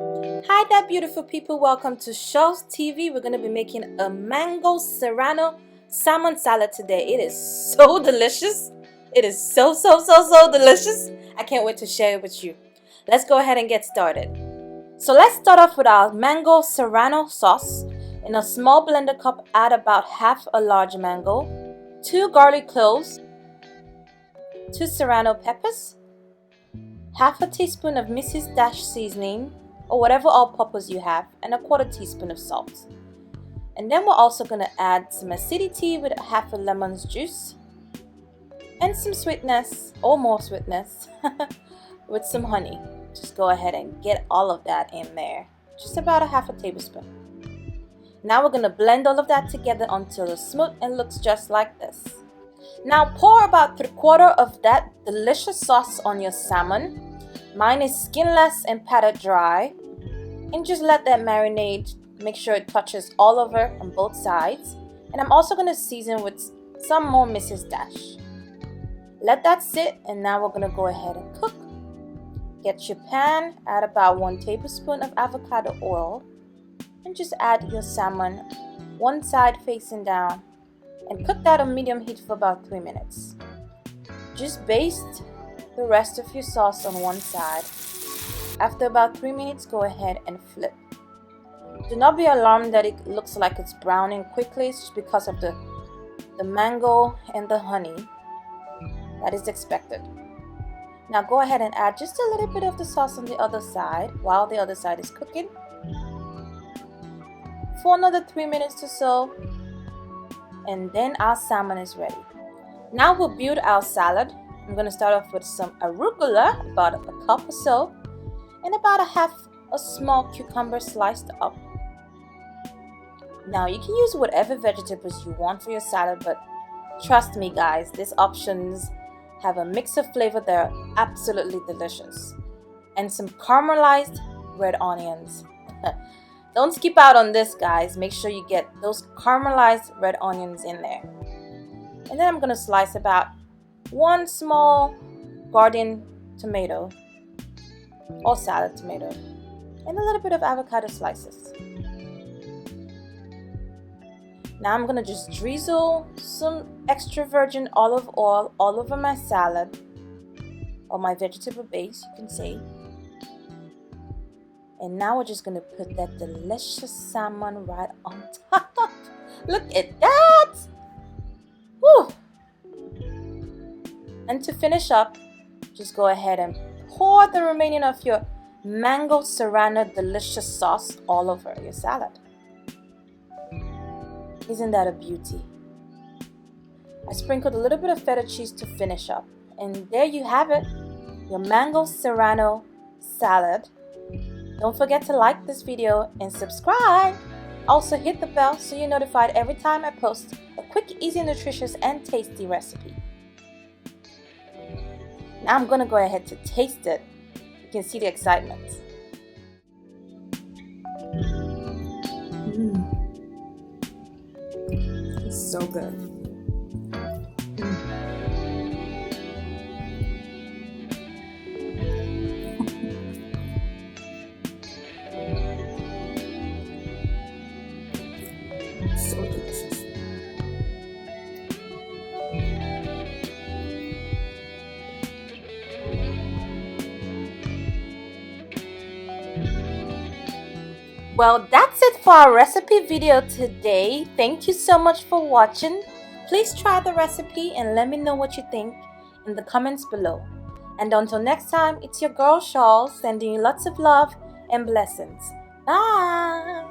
Hi there, beautiful people. Welcome to Sholz TV. We're going to be making a Mango Serrano salmon salad today. It is so delicious. It is so delicious. I can't wait to share it with you. Let's go ahead and get started. So let's start off with our Mango Serrano sauce. In a small blender cup, add about half a large mango, 2 garlic cloves, 2 Serrano peppers, half a teaspoon of Mrs. Dash seasoning, or whatever all-purpose you have, and a 1/4 teaspoon of salt. And then we're also going to add some acidity with half a lemon's juice and some sweetness, or more sweetness, with some honey. Just go ahead and get all of that in there, just about a half a tablespoon. Now we're going to blend all of that together until it's smooth and looks just like this. Now pour about 3/4 of that delicious sauce on your salmon. Mine is skinless and patted dry. And just let that marinate. Make sure it touches all over on both sides. And I'm also going to season with some more Mrs. Dash. Let that sit, and now we're going to go ahead and cook. Get your pan, add about 1 tablespoon of avocado oil, and just add your salmon, one side facing down, and cook that on medium heat for about 3 minutes. Just baste the rest of your sauce on one side. After about 3 minutes, go ahead and flip. Do not be alarmed that it looks like it's browning quickly. It's just because of the mango and the honey. That is expected. Now go ahead and add just a little bit of the sauce on the other side while the other side is cooking for another 3 minutes or so, and then our salmon is ready. Now we'll build our salad. I'm going to start off with some arugula, about a cup or so, and about a small cucumber sliced up. Now you can use whatever vegetables you want for your salad, but trust me guys, these options have a mix of flavor that are absolutely delicious. And some caramelized red onions. Don't skip out on this, guys. Make sure you get those caramelized red onions in there. And then I'm going to slice about 1 small garden tomato or salad tomato and a little bit of avocado slices. Now I'm going to just drizzle some extra virgin olive oil all over my salad, or my vegetable base, you can say. And now we're just going to put that delicious salmon right on top. Look at that! Woo! And to finish up, just go ahead and pour the remaining of your Mango Serrano delicious sauce all over your salad. Isn't that a beauty? I sprinkled a little bit of feta cheese to finish up. And there you have it, your Mango Serrano salad. Don't forget to like this video and subscribe. Also hit the bell so you're notified every time I post a quick, easy, nutritious, and tasty recipe. Now I'm going to go ahead to taste it. You can see the excitement. It's so good. So delicious. Well, that's it for our recipe video today. Thank you so much for watching. Please try the recipe and let me know what you think in the comments below. And until next time, it's your girl Sholz sending you lots of love and blessings. Bye!